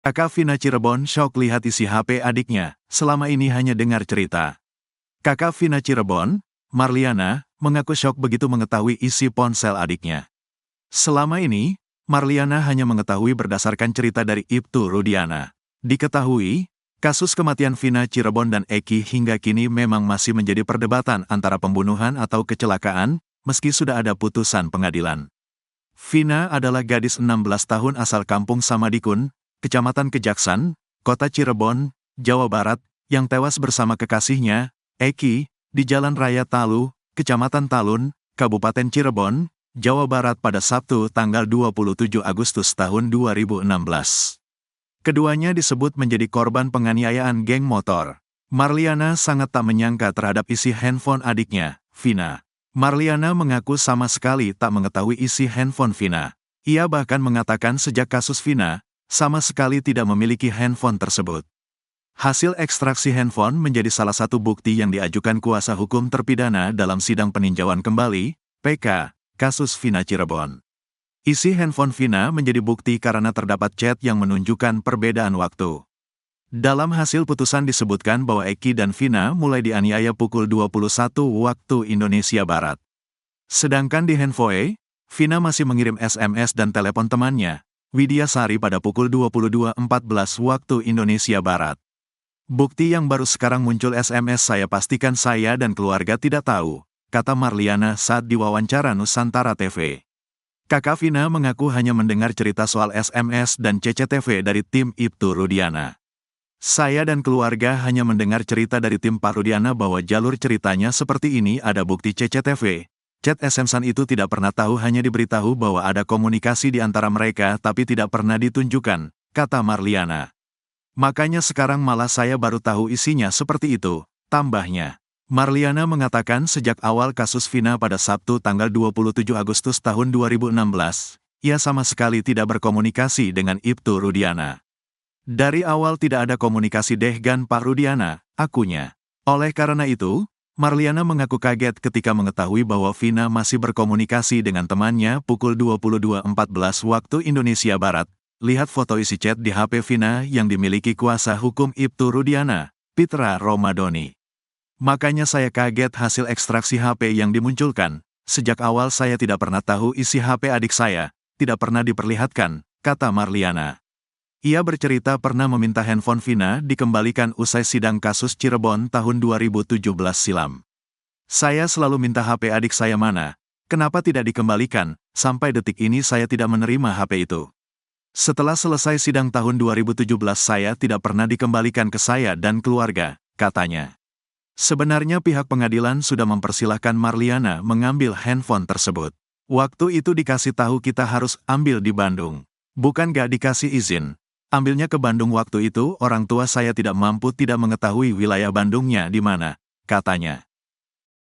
Kakak Vina Cirebon syok lihat isi HP adiknya, selama ini hanya dengar cerita. Kakak Vina Cirebon, Marliana, mengaku syok begitu mengetahui isi ponsel adiknya. Selama ini, Marliana hanya mengetahui berdasarkan cerita dari Ibtu Rudiana. Diketahui, kasus kematian Vina Cirebon dan Eki hingga kini memang masih menjadi perdebatan antara pembunuhan atau kecelakaan, meski sudah ada putusan pengadilan. Vina adalah gadis 16 tahun asal kampung Samadikun, Kecamatan Kejaksan, Kota Cirebon, Jawa Barat, yang tewas bersama kekasihnya, Eki, di Jalan Raya Talu, Kecamatan Talun, Kabupaten Cirebon, Jawa Barat pada Sabtu tanggal 27 Agustus tahun 2016. Keduanya disebut menjadi korban penganiayaan geng motor. Marliana sangat tak menyangka terhadap isi handphone adiknya, Vina. Marliana mengaku sama sekali tak mengetahui isi handphone Vina. Ia bahkan mengatakan sejak kasus Vina, sama sekali tidak memiliki handphone tersebut. Hasil ekstraksi handphone menjadi salah satu bukti yang diajukan kuasa hukum terpidana dalam sidang peninjauan kembali, PK, kasus Vina Cirebon. Isi handphone Vina menjadi bukti karena terdapat chat yang menunjukkan perbedaan waktu. Dalam hasil putusan disebutkan bahwa Eki dan Vina mulai dianiaya pukul 21 waktu Indonesia Barat. Sedangkan di handphone, Vina masih mengirim SMS dan telepon temannya, Widya Sari pada pukul 22.14 waktu Indonesia Barat. Bukti yang baru sekarang muncul SMS saya pastikan saya dan keluarga tidak tahu, kata Marliana saat diwawancara Nusantara TV. Kakak Vina mengaku hanya mendengar cerita soal SMS dan CCTV dari tim Ibtu Rudiana. Saya dan keluarga hanya mendengar cerita dari tim Pak Rudiana bahwa jalur ceritanya seperti ini, ada bukti CCTV. Chat SMS-an itu tidak pernah tahu, hanya diberitahu bahwa ada komunikasi di antara mereka tapi tidak pernah ditunjukkan, kata Marliana. Makanya sekarang malah saya baru tahu isinya seperti itu, tambahnya. Marliana mengatakan sejak awal kasus Vina pada Sabtu tanggal 27 Agustus tahun 2016, ia sama sekali tidak berkomunikasi dengan Ibtu Rudiana. Dari awal tidak ada komunikasi dengan Pak Rudiana, akunya. Oleh karena itu, Marliana mengaku kaget ketika mengetahui bahwa Vina masih berkomunikasi dengan temannya pukul 22.14 waktu Indonesia Barat. Lihat foto isi chat di HP Vina yang dimiliki kuasa hukum Ibtu Rudiana, Pitra Romadoni. Makanya saya kaget hasil ekstraksi HP yang dimunculkan. Sejak awal saya tidak pernah tahu isi HP adik saya, tidak pernah diperlihatkan, kata Marliana. Ia bercerita pernah meminta handphone Vina dikembalikan usai sidang kasus Cirebon tahun 2017 silam. Saya selalu minta HP adik saya mana, kenapa tidak dikembalikan, sampai detik ini saya tidak menerima HP itu. Setelah selesai sidang tahun 2017 saya tidak pernah dikembalikan ke saya dan keluarga, katanya. Sebenarnya pihak pengadilan sudah mempersilahkan Marliana mengambil handphone tersebut. Waktu itu dikasih tahu kita harus ambil di Bandung. Bukan gak dikasih izin. Ambilnya ke Bandung waktu itu orang tua saya tidak mampu, tidak mengetahui wilayah Bandungnya di mana, katanya.